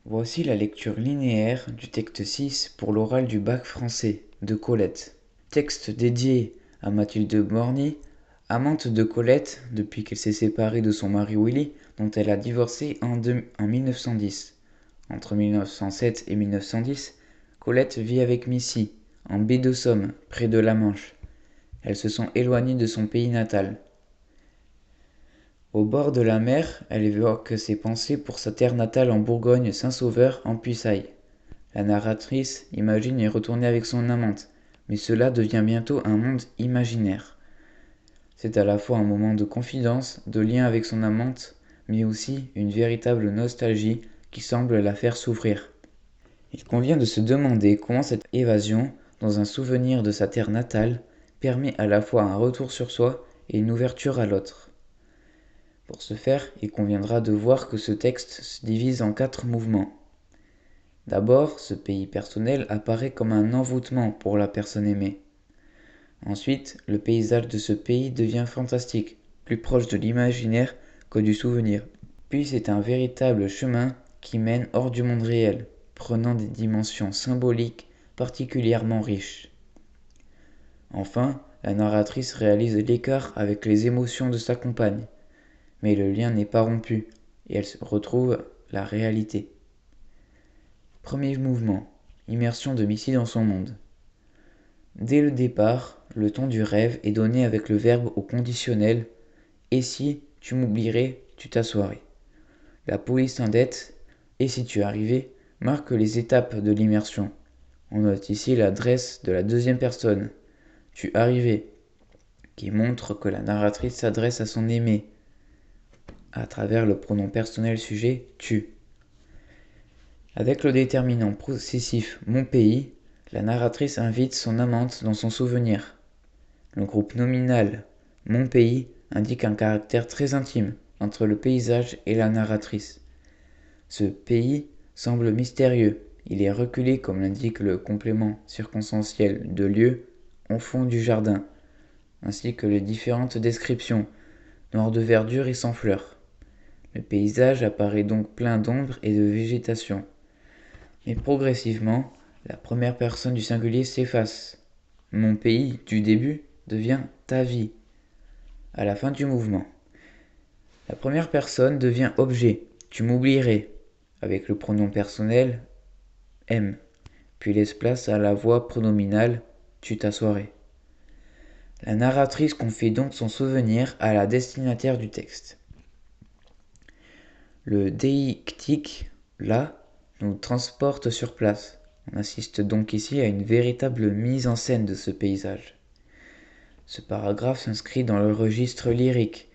Voici la lecture linéaire du texte 6 pour l'oral du bac français de Colette. Texte dédié à Mathilde Morny, amante de Colette depuis qu'elle s'est séparée de son mari Willy, dont elle a divorcé en 1910. Entre 1907 et 1910, Colette vit avec Missy, en baie de Somme, près de la Manche. Elles se sont éloignées de son pays natal. Au bord de la mer, elle évoque ses pensées pour sa terre natale en Bourgogne-Saint-Sauveur en Puisaye. La narratrice imagine y retourner avec son amante, mais cela devient bientôt un monde imaginaire. C'est à la fois un moment de confidence, de lien avec son amante, mais aussi une véritable nostalgie qui semble la faire souffrir. Il convient de se demander comment cette évasion, dans un souvenir de sa terre natale, permet à la fois un retour sur soi et une ouverture à l'autre. Pour ce faire, il conviendra de voir que ce texte se divise en 4 mouvements. D'abord, ce pays personnel apparaît comme un envoûtement pour la personne aimée. Ensuite, le paysage de ce pays devient fantastique, plus proche de l'imaginaire que du souvenir. Puis c'est un véritable chemin qui mène hors du monde réel, prenant des dimensions symboliques particulièrement riches. Enfin, la narratrice réalise l'écart avec les émotions de sa compagne. Mais le lien n'est pas rompu, et elle retrouve la réalité. Premier mouvement, immersion de Missy dans son monde. Dès le départ, le ton du rêve est donné avec le verbe au conditionnel « et si tu m'oublierais, tu t'assoirais ». La polysynthète « et si tu arrivais » marque les étapes de l'immersion. On note ici l'adresse de la deuxième personne « tu arrivais » qui montre que la narratrice s'adresse à son aimé à travers le pronom personnel sujet tu. Avec le déterminant possessif mon pays, la narratrice invite son amante dans son souvenir. Le groupe nominal mon pays indique un caractère très intime entre le paysage et la narratrice. Ce pays semble mystérieux, il est reculé comme l'indique le complément circonstanciel de lieu au fond du jardin, ainsi que les différentes descriptions, noir de verdure et sans fleurs. Le paysage apparaît donc plein d'ombre et de végétation. Mais progressivement, la première personne du singulier s'efface. Mon pays du début devient ta vie. À la fin du mouvement. La première personne devient objet. Tu m'oublierais. Avec le pronom personnel M. Puis laisse place à la voix pronominale tu t'assoirais. La narratrice confie donc son souvenir à la destinataire du texte. Le déictique, là, nous transporte sur place. On assiste donc ici à une véritable mise en scène de ce paysage. Ce paragraphe s'inscrit dans le registre lyrique.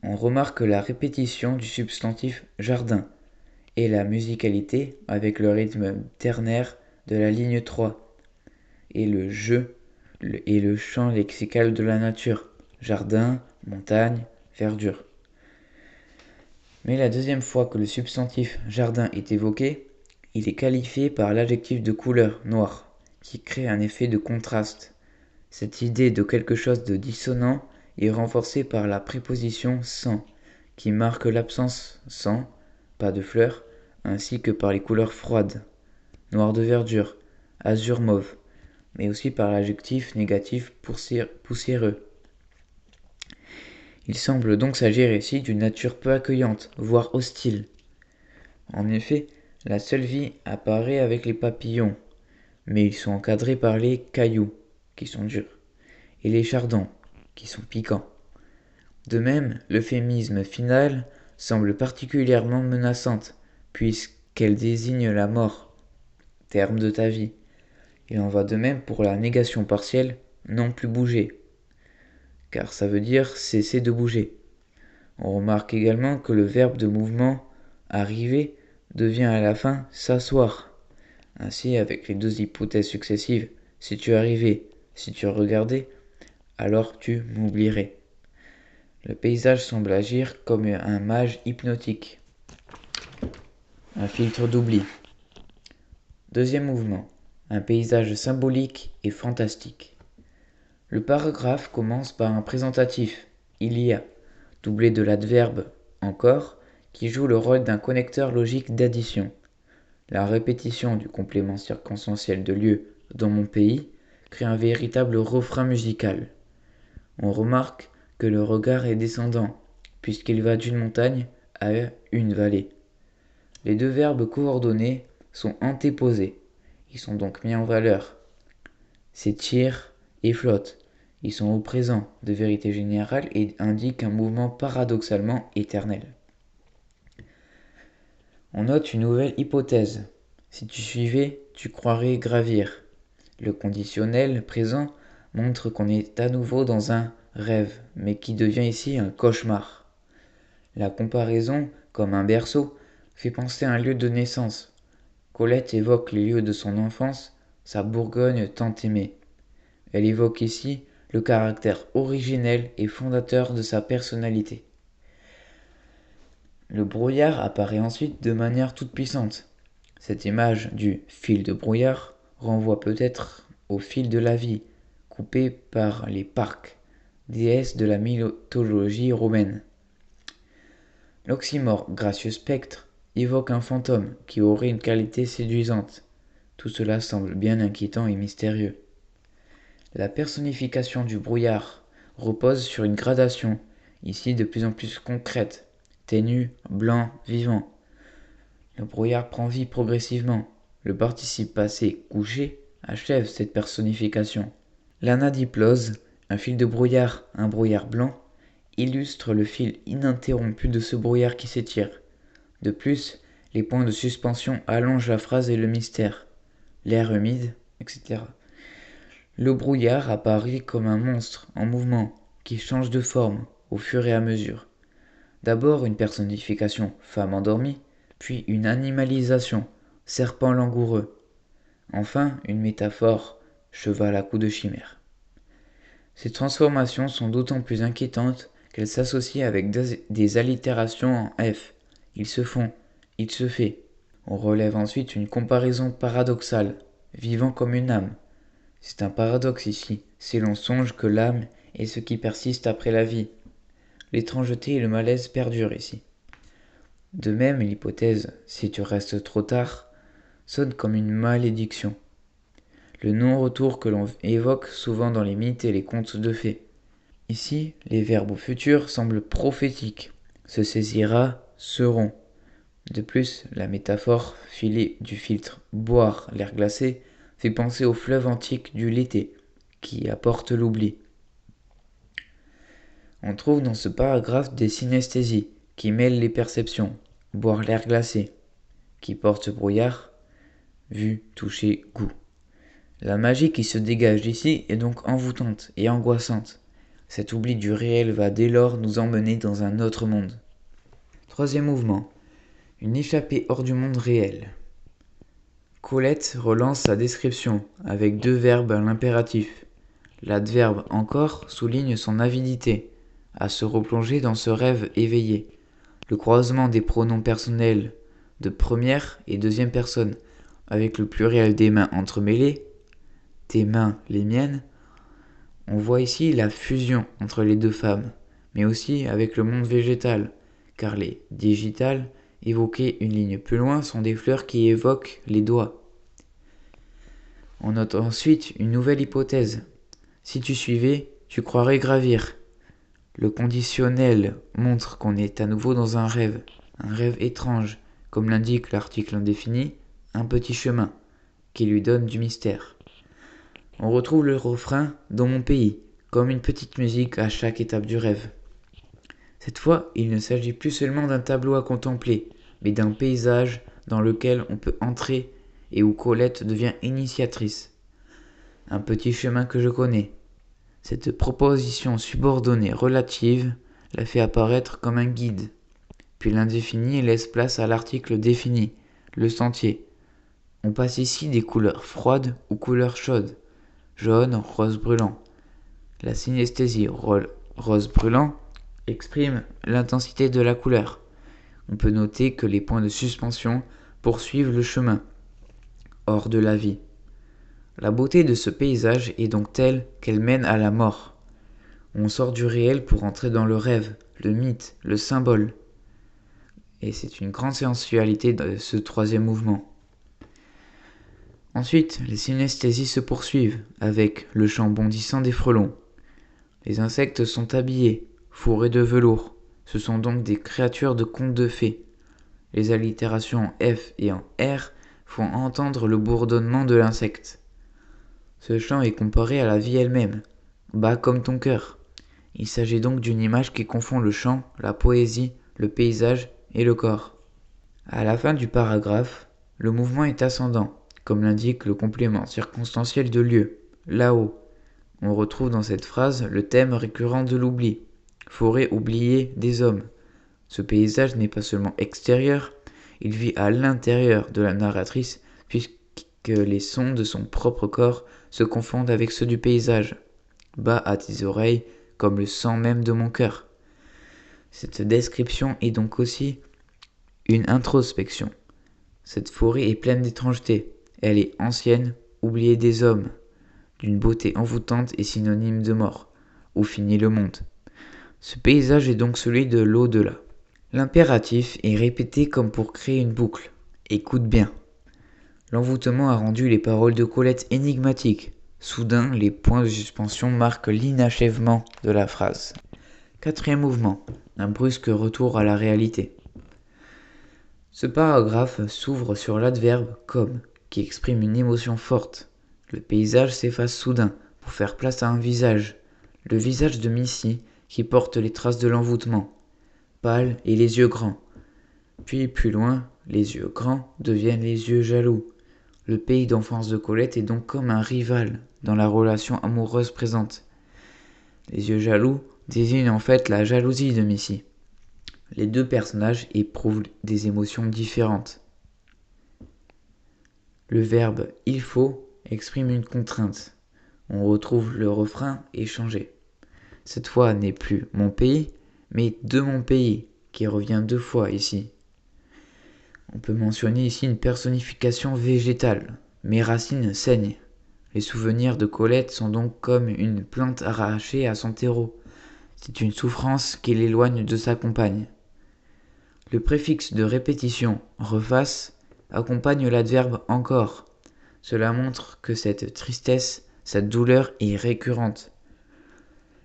On remarque la répétition du substantif jardin et la musicalité avec le rythme ternaire de la ligne 3 et le jeu et le chant lexical de la nature, jardin, montagne, verdure. Mais la deuxième fois que le substantif jardin est évoqué, il est qualifié par l'adjectif de couleur noir, qui crée un effet de contraste. Cette idée de quelque chose de dissonant est renforcée par la préposition sans, qui marque l'absence sans, pas de fleurs, ainsi que par les couleurs froides, noir de verdure, azur mauve, mais aussi par l'adjectif négatif poussiéreux. Il semble donc s'agir ici d'une nature peu accueillante, voire hostile. En effet, la seule vie apparaît avec les papillons, mais ils sont encadrés par les cailloux, qui sont durs, et les chardons, qui sont piquants. De même, l'euphémisme final semble particulièrement menaçante, puisqu'elle désigne la mort, terme de ta vie. Il en va de même pour la négation partielle, non plus bouger, car ça veut dire cesser de bouger. On remarque également que le verbe de mouvement arriver devient à la fin s'asseoir. Ainsi, avec les deux hypothèses successives, si tu arrivais, si tu regardais, alors tu m'oublierais. Le paysage semble agir comme un mage hypnotique, un filtre d'oubli. Deuxième mouvement, un paysage symbolique et fantastique. Le paragraphe commence par un présentatif, il y a, doublé de l'adverbe encore, qui joue le rôle d'un connecteur logique d'addition. La répétition du complément circonstanciel de lieu dans mon pays crée un véritable refrain musical. On remarque que le regard est descendant, puisqu'il va d'une montagne à une vallée. Les deux verbes coordonnés sont antéposés. Ils sont donc mis en valeur. C'est tire et flotte. Ils sont au présent de vérité générale et indiquent un mouvement paradoxalement éternel. On note une nouvelle hypothèse. Si tu suivais, tu croirais gravir. Le conditionnel présent montre qu'on est à nouveau dans un rêve, mais qui devient ici un cauchemar. La comparaison, comme un berceau, fait penser à un lieu de naissance. Colette évoque les lieux de son enfance, sa Bourgogne tant aimée. Elle évoque ici le caractère originel et fondateur de sa personnalité. Le brouillard apparaît ensuite de manière toute puissante. Cette image du fil de brouillard renvoie peut-être au fil de la vie, coupé par les Parques, déesses de la mythologie romaine. L'oxymore gracieux spectre évoque un fantôme qui aurait une qualité séduisante. Tout cela semble bien inquiétant et mystérieux. La personnification du brouillard repose sur une gradation, ici de plus en plus concrète, ténue, blanc, vivant. Le brouillard prend vie progressivement. Le participe passé couché achève cette personnification. L'anadiplose, un fil de brouillard, un brouillard blanc, illustre le fil ininterrompu de ce brouillard qui s'étire. De plus, les points de suspension allongent la phrase et le mystère. L'air humide, etc. Le brouillard apparaît comme un monstre en mouvement qui change de forme au fur et à mesure. D'abord une personnification femme endormie, puis une animalisation serpent langoureux. Enfin une métaphore cheval à coups de chimère. Ces transformations sont d'autant plus inquiétantes qu'elles s'associent avec des allitérations en F. Ils se font, il se fait. On relève ensuite une comparaison paradoxale, vivant comme une âme. C'est un paradoxe ici, si l'on songe que l'âme est ce qui persiste après la vie. L'étrangeté et le malaise perdurent ici. De même, l'hypothèse « si tu restes trop tard » sonne comme une malédiction. Le non-retour que l'on évoque souvent dans les mythes et les contes de fées. Ici, les verbes au futur semblent prophétiques. Se saisira, seront. De plus, la métaphore filée du filtre boire l'air glacé fait penser au fleuve antique du Lété, qui apporte l'oubli. On trouve dans ce paragraphe des synesthésies qui mêlent les perceptions. Boire l'air glacé, qui porte brouillard, vue, toucher, goût. La magie qui se dégage d'ici est donc envoûtante et angoissante. Cet oubli du réel va dès lors nous emmener dans un autre monde. Troisième mouvement. Une échappée hors du monde réel. Colette relance sa description avec deux verbes à l'impératif. L'adverbe encore souligne son avidité à se replonger dans ce rêve éveillé. Le croisement des pronoms personnels de première et deuxième personne avec le pluriel des mains entremêlées, tes mains, les miennes, on voit ici la fusion entre les deux femmes, mais aussi avec le monde végétal, car les digitales évoquées une ligne plus loin sont des fleurs qui évoquent les doigts. On note ensuite une nouvelle hypothèse. Si tu suivais, tu croirais gravir. Le conditionnel montre qu'on est à nouveau dans un rêve étrange, comme l'indique l'article indéfini, un petit chemin, qui lui donne du mystère. On retrouve le refrain dans mon pays, comme une petite musique à chaque étape du rêve. Cette fois, il ne s'agit plus seulement d'un tableau à contempler, mais d'un paysage dans lequel on peut entrer et où Colette devient initiatrice. Un petit chemin que je connais. Cette proposition subordonnée relative la fait apparaître comme un guide. Puis l'indéfini laisse place à l'article défini, le sentier. On passe ici des couleurs froides aux couleurs chaudes, jaune, rose brûlant. La synesthésie rose brûlant exprime l'intensité de la couleur. On peut noter que les points de suspension poursuivent le chemin, hors de la vie. La beauté de ce paysage est donc telle qu'elle mène à la mort. On sort du réel pour entrer dans le rêve, le mythe, le symbole. Et c'est une grande sensualité de ce troisième mouvement. Ensuite, les synesthésies se poursuivent avec le chant bondissant des frelons. Les insectes sont habillés, fourrés de velours. Ce sont donc des créatures de contes de fées. Les allitérations en F et en R font entendre le bourdonnement de l'insecte. Ce chant est comparé à la vie elle-même, bas comme ton cœur. Il s'agit donc d'une image qui confond le chant, la poésie, le paysage et le corps. À la fin du paragraphe, le mouvement est ascendant, comme l'indique le complément circonstanciel de lieu, là-haut. On retrouve dans cette phrase le thème récurrent de l'oubli, forêt oubliée des hommes. Ce paysage n'est pas seulement extérieur, il vit à l'intérieur de la narratrice puisque les sons de son propre corps se confondent avec ceux du paysage. Bas à tes oreilles comme le sang même de mon cœur. Cette description est donc aussi une introspection. Cette forêt est pleine d'étrangeté, elle est ancienne, oubliée des hommes, d'une beauté envoûtante et synonyme de mort, où finit le monde. Ce paysage est donc celui de l'au-delà. L'impératif est répété comme pour créer une boucle. Écoute bien. L'envoûtement a rendu les paroles de Colette énigmatiques. Soudain, les points de suspension marquent l'inachèvement de la phrase. Quatrième mouvement, un brusque retour à la réalité. Ce paragraphe s'ouvre sur l'adverbe comme, qui exprime une émotion forte. Le paysage s'efface soudain pour faire place à un visage, le visage de Missy qui porte les traces de l'envoûtement, pâle et les yeux grands. Puis plus loin, les yeux grands deviennent les yeux jaloux. Le pays d'enfance de Colette est donc comme un rival dans la relation amoureuse présente. Les yeux jaloux désignent en fait la jalousie de Missy. Les deux personnages éprouvent des émotions différentes. Le verbe « il faut » exprime une contrainte. On retrouve le refrain échangé. Cette fois n'est plus « mon pays », mais « de mon pays » qui revient 2 fois ici. On peut mentionner ici une personnification végétale. Mes racines saignent. Les souvenirs de Colette sont donc comme une plante arrachée à son terreau. C'est une souffrance qui l'éloigne de sa compagne. Le préfixe de répétition « refasse » accompagne l'adverbe « encore ». Cela montre que cette tristesse, cette douleur est récurrente.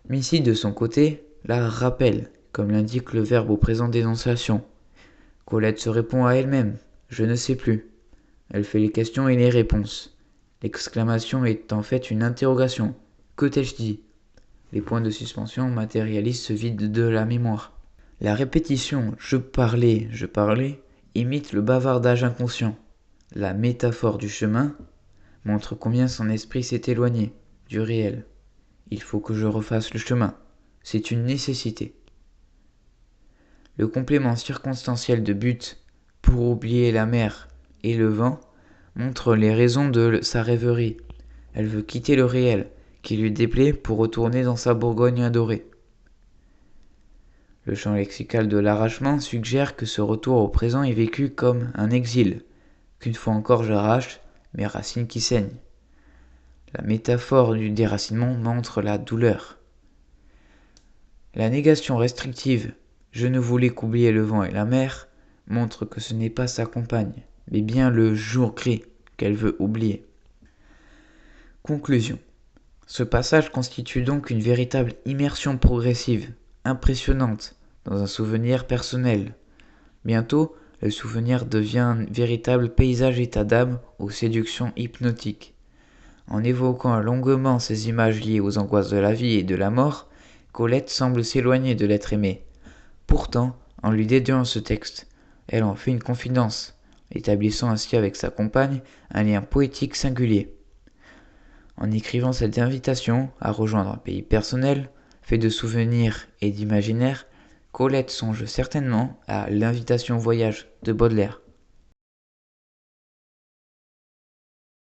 Missy, de son côté, la rappelle, comme l'indique le verbe au présent d'énonciation. Colette se répond à elle-même « je ne sais plus ». Elle fait les questions et les réponses. L'exclamation est en fait une interrogation. Que t'ai-je dit ? Les points de suspension matérialisent ce vide de la mémoire. La répétition « je parlais » imite le bavardage inconscient. La métaphore du chemin montre combien son esprit s'est éloigné du réel. Il faut que je refasse le chemin. C'est une nécessité. Le complément circonstanciel de but, pour oublier la mer et le vent, montre les raisons de sa rêverie. Elle veut quitter le réel, qui lui déplaît pour retourner dans sa Bourgogne adorée. Le champ lexical de l'arrachement suggère que ce retour au présent est vécu comme un exil, qu'une fois encore j'arrache mes racines qui saignent. La métaphore du déracinement montre la douleur. La négation restrictive « je ne voulais qu'oublier le vent et la mer » montre que ce n'est pas sa compagne, mais bien le jour gris qu'elle veut oublier. Conclusion. Ce passage constitue donc une véritable immersion progressive, impressionnante, dans un souvenir personnel. Bientôt, le souvenir devient un véritable paysage état d'âme aux séductions hypnotiques. En évoquant longuement ces images liées aux angoisses de la vie et de la mort, Colette semble s'éloigner de l'être aimé. Pourtant, en lui dédiant ce texte, elle en fait une confidence, établissant ainsi avec sa compagne un lien poétique singulier. En écrivant cette invitation à rejoindre un pays personnel, fait de souvenirs et d'imaginaire, Colette songe certainement à l'invitation au voyage de Baudelaire.